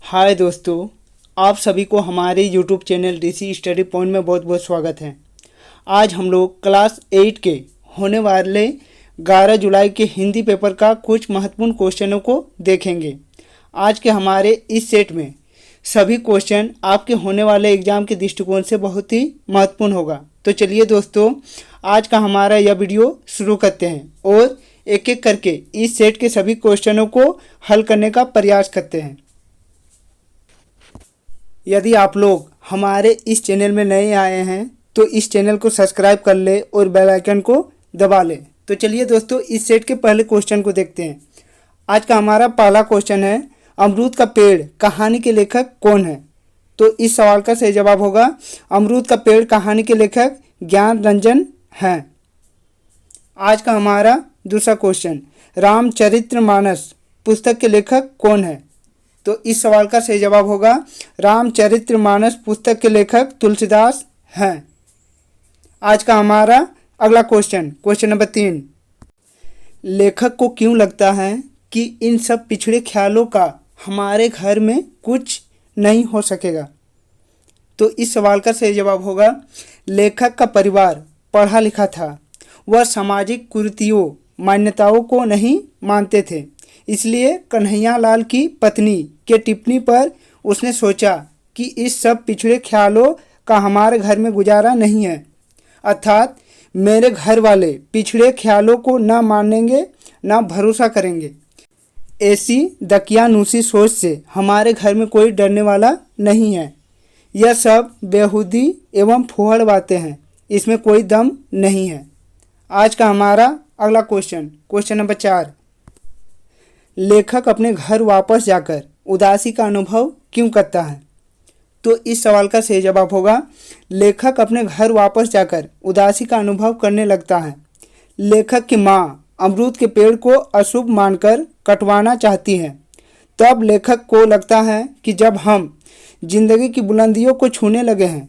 हाय दोस्तों, आप सभी को हमारे YouTube चैनल ऋषि स्टडी पॉइंट में बहुत बहुत स्वागत है। आज हम लोग क्लास 8 के होने वाले 11 जुलाई के हिंदी पेपर का कुछ महत्वपूर्ण क्वेश्चनों को देखेंगे। आज के हमारे इस सेट में सभी क्वेश्चन आपके होने वाले एग्ज़ाम के दृष्टिकोण से बहुत ही महत्वपूर्ण होगा। तो चलिए दोस्तों, आज का हमारा यह वीडियो शुरू करते हैं और एक एक करके इस सेट के सभी क्वेश्चनों को हल करने का प्रयास करते हैं। यदि आप लोग हमारे इस चैनल में नए आए हैं तो इस चैनल को सब्सक्राइब कर ले और बेल आइकन को दबा लें। तो चलिए दोस्तों, इस सेट के पहले क्वेश्चन को देखते हैं। आज का हमारा पहला क्वेश्चन है, अमरूद का पेड़ कहानी के लेखक कौन है? तो इस सवाल का सही जवाब होगा अमरूद का पेड़ कहानी के लेखक ज्ञान रंजन हैं। आज का हमारा दूसरा क्वेश्चन, रामचरितमानस पुस्तक के लेखक कौन है? तो इस सवाल का सही जवाब होगा रामचरितमानस पुस्तक के लेखक तुलसीदास हैं। आज का हमारा अगला क्वेश्चन नंबर 3, लेखक को क्यों लगता है कि इन सब पिछड़े ख्यालों का हमारे घर में कुछ नहीं हो सकेगा? तो इस सवाल का सही जवाब होगा लेखक का परिवार पढ़ा लिखा था, वह सामाजिक कुरीतियों मान्यताओं को नहीं मानते थे, इसलिए कन्हैयालाल की पत्नी के टिप्पणी पर उसने सोचा कि इस सब पिछड़े ख्यालों का हमारे घर में गुजारा नहीं है, अर्थात मेरे घर वाले पिछड़े ख्यालों को न मानेंगे न भरोसा करेंगे। ऐसी दकियानूसी सोच से हमारे घर में कोई डरने वाला नहीं है। यह सब बेहूदी एवं फूहड़ बातें हैं, इसमें कोई दम नहीं है। आज का हमारा अगला क्वेश्चन नंबर 4, लेखक अपने घर वापस जाकर उदासी का अनुभव क्यों करता है? तो इस सवाल का सही जवाब होगा लेखक अपने घर वापस जाकर उदासी का अनुभव करने लगता है। लेखक की माँ अमरूद के पेड़ को अशुभ मानकर कटवाना चाहती है। तब लेखक को लगता है कि जब हम जिंदगी की बुलंदियों को छूने लगे हैं,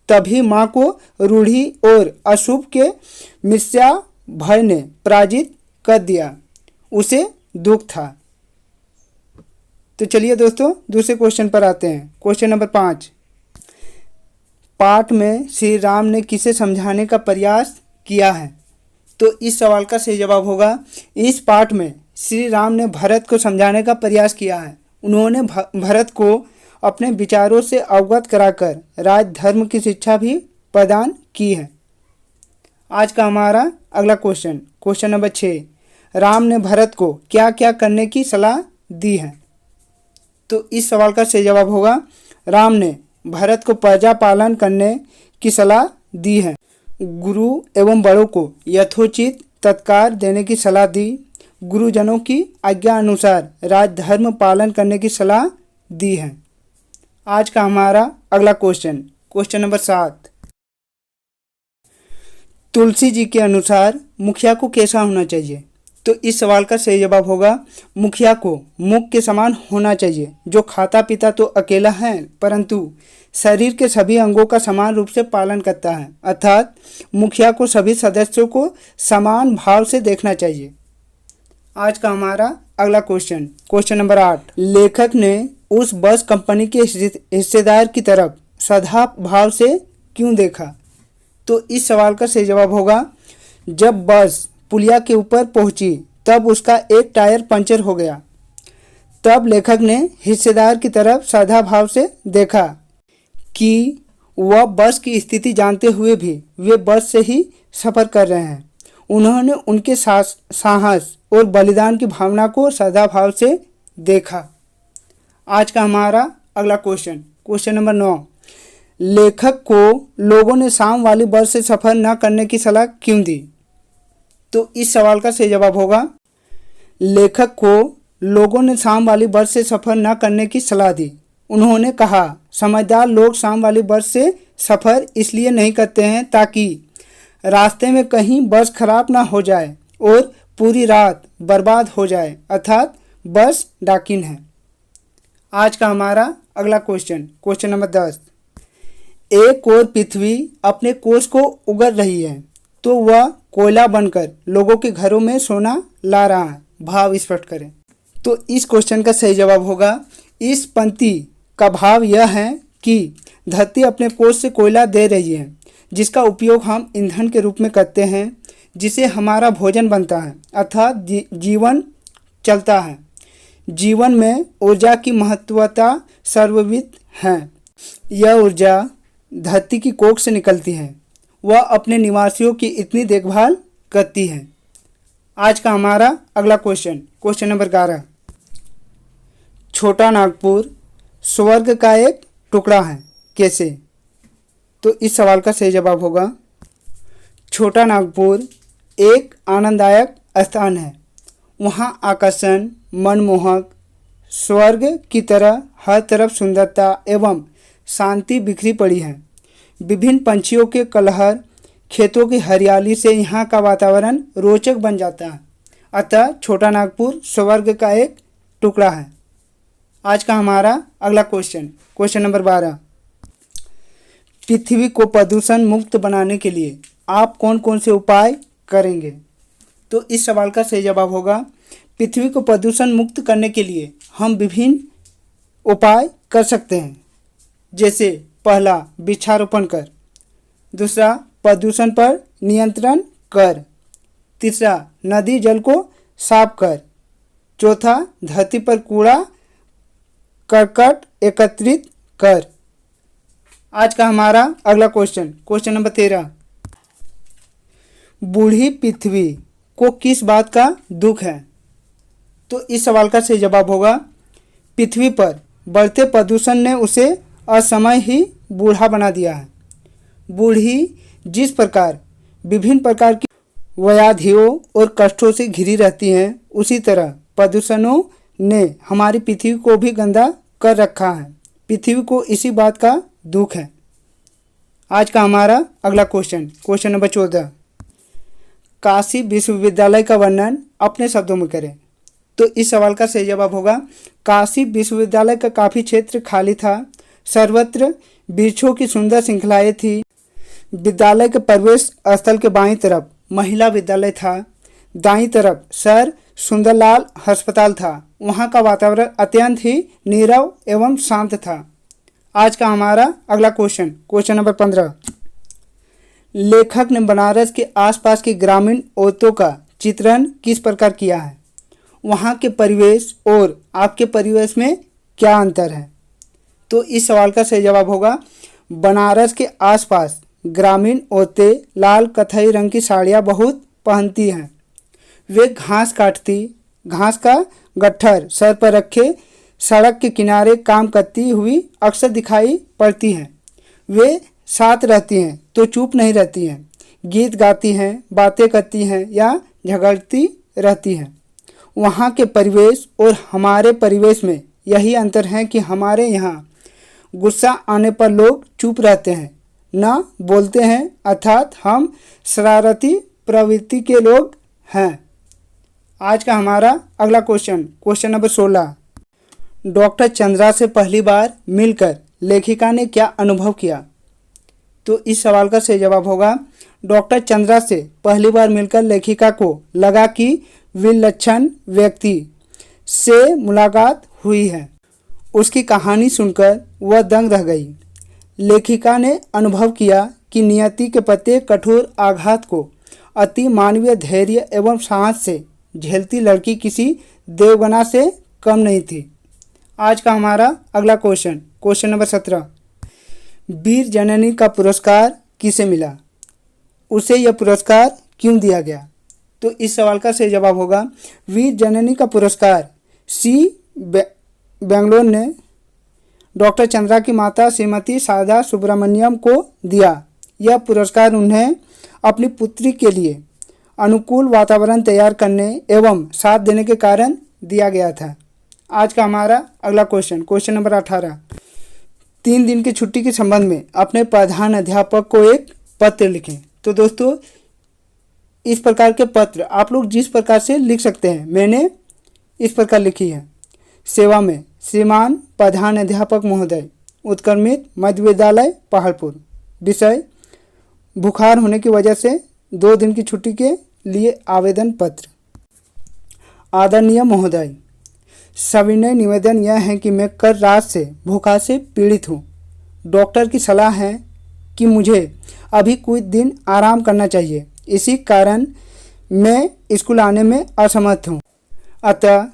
तभी माँ को रूढ़ी और अशुभ के मिथ्या भय ने पराजित कर दिया। उसे दुख था। तो चलिए दोस्तों, दूसरे क्वेश्चन पर आते हैं। क्वेश्चन नंबर 5, पाठ में श्री राम ने किसे समझाने का प्रयास किया है? तो इस सवाल का सही जवाब होगा इस पाठ में श्री राम ने भरत को समझाने का प्रयास किया है। उन्होंने भरत को अपने विचारों से अवगत कराकर राजधर्म की शिक्षा भी प्रदान की है। आज का हमारा अगला क्वेश्चन नंबर 6, राम ने भरत को क्या क्या करने की सलाह दी है? तो इस सवाल का सही जवाब होगा राम ने भरत को प्रजा पालन करने की सलाह दी है, गुरु एवं बड़ों को यथोचित तत्कार देने की सलाह दी, गुरुजनों की आज्ञा अनुसार राजधर्म पालन करने की सलाह दी है। आज का हमारा अगला क्वेश्चन नंबर 7, तुलसी जी के अनुसार मुखिया को कैसा होना चाहिए? तो इस सवाल का सही जवाब होगा मुखिया को मुख के समान होना चाहिए, जो खाता पीता तो अकेला है परंतु शरीर के सभी अंगों का समान रूप से पालन करता है, अर्थात मुखिया को सभी सदस्यों को समान भाव से देखना चाहिए। आज का हमारा अगला क्वेश्चन नंबर 8, लेखक ने उस बस कंपनी के हिस्सेदार की तरफ सदा भाव से क्यों देखा? तो इस सवाल का सही जवाब होगा जब बस पुलिया के ऊपर पहुंची तब उसका एक टायर पंचर हो गया। तब लेखक ने हिस्सेदार की तरफ श्रद्धा भाव से देखा कि वह बस की स्थिति जानते हुए भी वे बस से ही सफ़र कर रहे हैं। उन्होंने उनके साहस और बलिदान की भावना को श्रद्धा भाव से देखा। आज का हमारा अगला क्वेश्चन नंबर 9, लेखक को लोगों ने शाम वाली बस से सफ़र न करने की सलाह क्यों दी? तो इस सवाल का सही जवाब होगा लेखक को लोगों ने शाम वाली बस से सफ़र न करने की सलाह दी। उन्होंने कहा समझदार लोग शाम वाली बस से सफ़र इसलिए नहीं करते हैं ताकि रास्ते में कहीं बस खराब ना हो जाए और पूरी रात बर्बाद हो जाए, अर्थात बस डाकिन है। आज का हमारा अगला क्वेश्चन नंबर 10, एक और पृथ्वी अपने कोष को उगल रही है तो वह कोयला बनकर लोगों के घरों में सोना ला रहा है, भाव स्पष्ट करें। तो इस क्वेश्चन का सही जवाब होगा इस पंक्ति का भाव यह है कि धरती अपने पोष से कोयला दे रही है, जिसका उपयोग हम ईंधन के रूप में करते हैं, जिसे हमारा भोजन बनता है, अर्थात जीवन चलता है। जीवन में ऊर्जा की महत्वता सर्वविदित है। यह ऊर्जा धरती की कोख से निकलती है। वह अपने निवासियों की इतनी देखभाल करती है। आज का हमारा अगला क्वेश्चन नंबर 11। छोटा नागपुर स्वर्ग का एक टुकड़ा है, कैसे? तो इस सवाल का सही जवाब होगा, छोटा नागपुर एक आनंददायक स्थान है। वहाँ आकर्षण, मनमोहक, स्वर्ग की तरह हर तरफ सुंदरता एवं शांति बिखरी पड़ी है। विभिन्न पंछियों के कलरव, खेतों की हरियाली से यहाँ का वातावरण रोचक बन जाता है। अतः छोटा नागपुर स्वर्ग का एक टुकड़ा है। आज का हमारा अगला क्वेश्चन नंबर 12। पृथ्वी को प्रदूषण मुक्त बनाने के लिए आप कौन कौन से उपाय करेंगे? तो इस सवाल का सही जवाब होगा, पृथ्वी को प्रदूषण मुक्त करने के लिए हम विभिन्न उपाय कर सकते हैं। जैसे पहला, वृक्षारोपण कर। दूसरा, प्रदूषण पर नियंत्रण कर। तीसरा, नदी जल को साफ कर। चौथा, धरती पर कूड़ा करकट एकत्रित कर। आज का हमारा अगला क्वेश्चन नंबर 13। बूढ़ी पृथ्वी को किस बात का दुख है? तो इस सवाल का सही जवाब होगा, पृथ्वी पर बढ़ते प्रदूषण ने उसे असमय ही बूढ़ा बना दिया है। बूढ़ी जिस प्रकार विभिन्न प्रकार की व्याधियों और कष्टों से घिरी रहती हैं, उसी तरह प्रदूषणों ने हमारी पृथ्वी को भी गंदा कर रखा है। पृथ्वी को इसी बात का दुख है। आज का हमारा अगला क्वेश्चन नंबर 14। काशी विश्वविद्यालय का वर्णन अपने शब्दों में करें। तो इस सवाल का सही जवाब होगा, काशी विश्वविद्यालय का काफ़ी क्षेत्र खाली था। सर्वत्र वृक्षों की सुंदर श्रृंखलाएं थी। विद्यालय के प्रवेश स्थल के बाईं तरफ महिला विद्यालय था। दाईं तरफ सर सुंदरलाल अस्पताल था। वहाँ का वातावरण अत्यंत ही नीरव एवं शांत था। आज का हमारा अगला क्वेश्चन नंबर 15। लेखक ने बनारस के आसपास की ग्रामीण औरतों का चित्रण किस प्रकार किया है? वहाँ के परिवेश और आपके परिवेश में क्या अंतर है? तो इस सवाल का सही जवाब होगा, बनारस के आसपास ग्रामीण औरतें लाल कथई रंग की साड़ियाँ बहुत पहनती हैं। वे घास काटती, घास का गट्ठर सर पर रखे सड़क के किनारे काम करती हुई अक्सर दिखाई पड़ती हैं। वे साथ रहती हैं तो चुप नहीं रहती हैं, गीत गाती हैं, बातें करती हैं या झगड़ती रहती हैं। वहाँ के परिवेश और हमारे परिवेश में यही अंतर है कि हमारे यहाँ गुस्सा आने पर लोग चुप रहते हैं, न बोलते हैं, अर्थात हम शरारती प्रवृत्ति के लोग हैं। आज का हमारा अगला क्वेश्चन नंबर 16। डॉक्टर चंद्रा से पहली बार मिलकर लेखिका ने क्या अनुभव किया? तो इस सवाल का सही जवाब होगा, डॉक्टर चंद्रा से पहली बार मिलकर लेखिका को लगा कि विलक्षण व्यक्ति से मुलाकात हुई है। उसकी कहानी सुनकर वह दंग रह गई। लेखिका ने अनुभव किया कि नियति के प्रत्येक कठोर आघात को अति मानवीय धैर्य एवं साहस से झेलती लड़की किसी देवगना से कम नहीं थी। आज का हमारा अगला क्वेश्चन नंबर 17। वीर जननी का पुरस्कार किसे मिला? उसे यह पुरस्कार क्यों दिया गया? तो इस सवाल का सही जवाब होगा, वीर जननी का पुरस्कार बेंगलोर ने डॉक्टर चंद्रा की माता श्रीमती शारदा सुब्रमण्यम को दिया। यह पुरस्कार उन्हें अपनी पुत्री के लिए अनुकूल वातावरण तैयार करने एवं साथ देने के कारण दिया गया था। आज का हमारा अगला क्वेश्चन नंबर 18। 3 दिन की छुट्टी के संबंध में अपने प्रधान अध्यापक को एक पत्र लिखें। तो दोस्तों, इस प्रकार के पत्र आप लोग जिस प्रकार से लिख सकते हैं, मैंने इस प्रकार लिखी है। सेवा में श्रीमान प्रधान अध्यापक महोदय, उत्क्रमित मध्य विद्यालय पहाड़पुर। विषय, बुखार होने की वजह से 2 दिन की छुट्टी के लिए आवेदन पत्र। आदरणीय महोदय, सविनय निवेदन यह है कि मैं कल रात से भूख से पीड़ित हूँ। डॉक्टर की सलाह है कि मुझे अभी कुछ दिन आराम करना चाहिए। इसी कारण मैं स्कूल आने में असमर्थ हूँ। अतः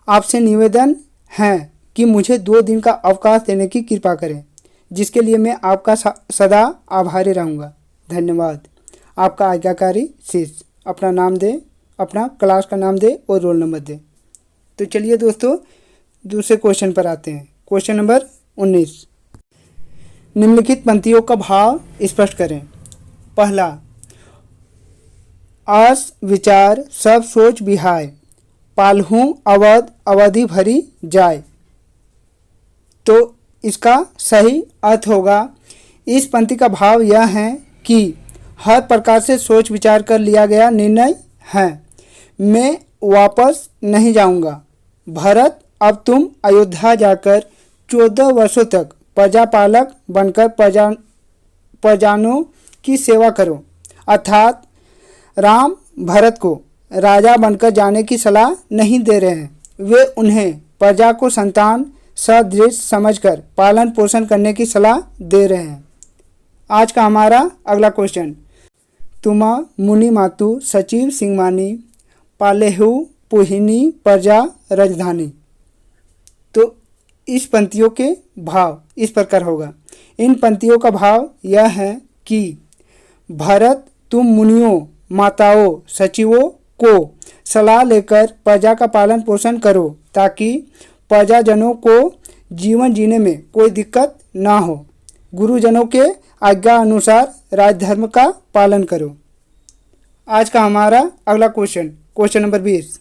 आपसे निवेदन है कि मुझे 2 दिन का अवकाश देने की कृपा करें, जिसके लिए मैं आपका सदा आभारी रहूँगा। धन्यवाद। आपका आज्ञाकारी शिष्य। अपना नाम दे, अपना क्लास का नाम दे और रोल नंबर दे। तो चलिए दोस्तों दूसरे क्वेश्चन पर आते हैं। Question number 19। निम्नलिखित पंक्तियों का भाव स्पष्ट करें। पहला, आस विचार सब सोच बिहाय, पालहूँ अवध अवधि भरी जाय। तो इसका सही अर्थ होगा, इस पंक्ति का भाव यह है कि हर प्रकार से सोच विचार कर लिया गया निर्णय है। मैं वापस नहीं जाऊंगा। भरत, अब तुम अयोध्या जाकर 14 वर्षों तक प्रजापालक बनकर प्रजानों की सेवा करो। अर्थात राम भरत को राजा बनकर जाने की सलाह नहीं दे रहे हैं। वे उन्हें प्रजा को संतान सदृश समझकर पालन पोषण करने की सलाह दे रहे हैं। आज का हमारा अगला क्वेश्चन। तुमा मुनि मातु सचिव सिंहमानी, पालेहु पुहिनी प्रजा राजधानी। तो इस पंक्तियों के भाव इस प्रकार होगा। इन पंक्तियों का भाव यह है कि भरत, तुम मुनियों, माताओं, सचिवों को सलाह लेकर प्रजा का पालन पोषण करो, ताकि प्रजाजनों को जीवन जीने में कोई दिक्कत ना हो। गुरुजनों के आज्ञा अनुसार राजधर्म का पालन करो। आज का हमारा अगला क्वेश्चन, क्वेश्चन नंबर 20।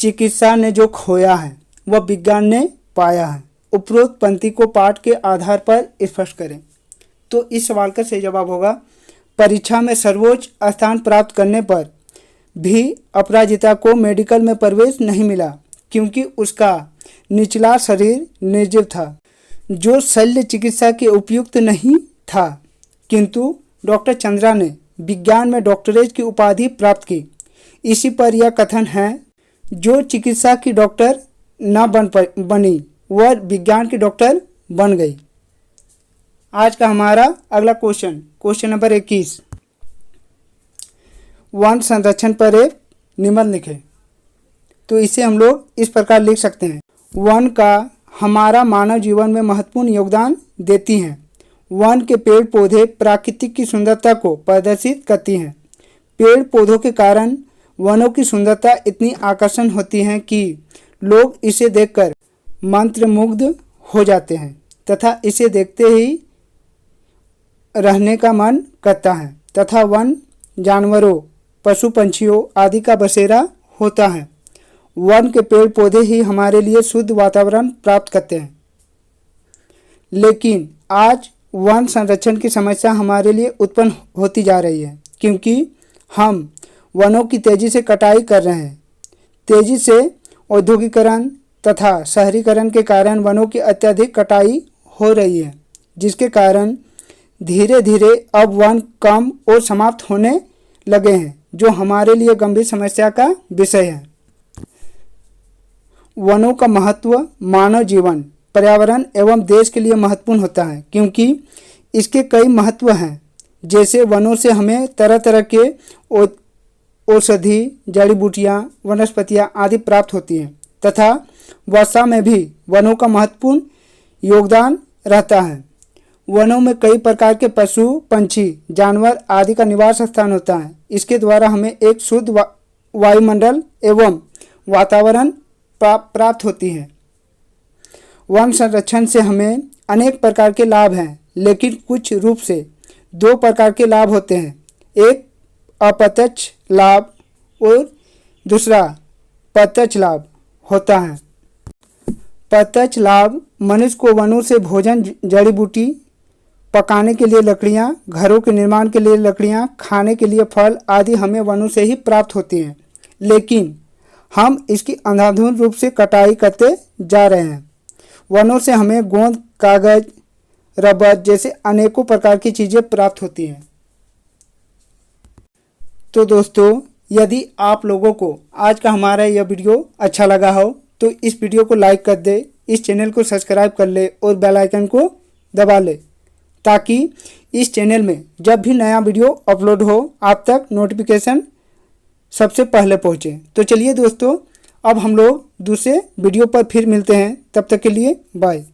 चिकित्सा ने जो खोया है वह विज्ञान ने पाया है। उपरोक्त पंक्ति को पाठ के आधार पर स्पष्ट करें। तो इस सवाल का सही जवाब होगा, परीक्षा में सर्वोच्च स्थान प्राप्त करने पर भी अपराजिता को मेडिकल में प्रवेश नहीं मिला, क्योंकि उसका निचला शरीर निर्जीव था, जो शल्य चिकित्सा के उपयुक्त नहीं था। किंतु डॉक्टर चंद्रा ने विज्ञान में डॉक्टरेट की उपाधि प्राप्त की। इसी पर यह कथन है, जो चिकित्सा की डॉक्टर न बनी वह विज्ञान की डॉक्टर बन गई। आज का हमारा अगला क्वेश्चन, क्वेश्चन नंबर 21। वन संरक्षण पर एक निबंध लिखें। तो इसे हम लोग इस प्रकार लिख सकते हैं। वन का हमारा मानव जीवन में महत्वपूर्ण योगदान देती हैं। वन के पेड़ पौधे प्राकृतिक की सुंदरता को प्रदर्शित करती हैं। पेड़ पौधों के कारण वनों की सुंदरता इतनी आकर्षण होती है कि लोग इसे देखकर मंत्रमुग्ध हो जाते हैं तथा इसे देखते ही रहने का मन करता है, तथा वन जानवरों, पशु पंछियों आदि का बसेरा होता है। वन के पेड़ पौधे ही हमारे लिए शुद्ध वातावरण प्राप्त करते हैं। लेकिन आज वन संरक्षण की समस्या हमारे लिए उत्पन्न होती जा रही है, क्योंकि हम वनों की तेजी से कटाई कर रहे हैं। तेजी से औद्योगिकरण तथा शहरीकरण के कारण वनों की अत्यधिक कटाई हो रही है, जिसके कारण धीरे धीरे अब वन कम और समाप्त होने लगे हैं, जो हमारे लिए गंभीर समस्या का विषय है। वनों का महत्व मानव जीवन, पर्यावरण एवं देश के लिए महत्वपूर्ण होता है, क्योंकि इसके कई महत्व हैं। जैसे वनों से हमें तरह तरह के औषधि, जड़ी बूटियाँ, वनस्पतियाँ आदि प्राप्त होती हैं, तथा वर्षा में भी वनों का महत्वपूर्ण योगदान रहता है। वनों में कई प्रकार के पशु, पंछी, जानवर आदि का निवास स्थान होता है। इसके द्वारा हमें एक शुद्ध वायुमंडल एवं वातावरण प्राप्त होती है। वन संरक्षण से हमें अनेक प्रकार के लाभ हैं, लेकिन कुछ रूप से 2 प्रकार के लाभ होते हैं। एक अप्रत्यक्ष लाभ और दूसरा प्रत्यक्ष लाभ होता है। प्रत्यक्ष लाभ मनुष्य को वनों से भोजन, जड़ी बूटी, पकाने के लिए लकड़ियाँ, घरों के निर्माण के लिए लकड़ियाँ, खाने के लिए फल आदि हमें वनों से ही प्राप्त होती हैं। लेकिन हम इसकी अंधाधुंध रूप से कटाई करते जा रहे हैं। वनों से हमें गोंद, कागज, रबर जैसे अनेकों प्रकार की चीज़ें प्राप्त होती हैं। तो दोस्तों, यदि आप लोगों को आज का हमारा यह वीडियो अच्छा लगा हो तो इस वीडियो को लाइक कर दे, इस चैनल को सब्सक्राइब कर ले और बेल आइकन को दबा ले, ताकि इस चैनल में जब भी नया वीडियो अपलोड हो आप तक नोटिफिकेशन सबसे पहले पहुँचे। तो चलिए दोस्तों, अब हम लोग दूसरे वीडियो पर फिर मिलते हैं, तब तक के लिए बाय।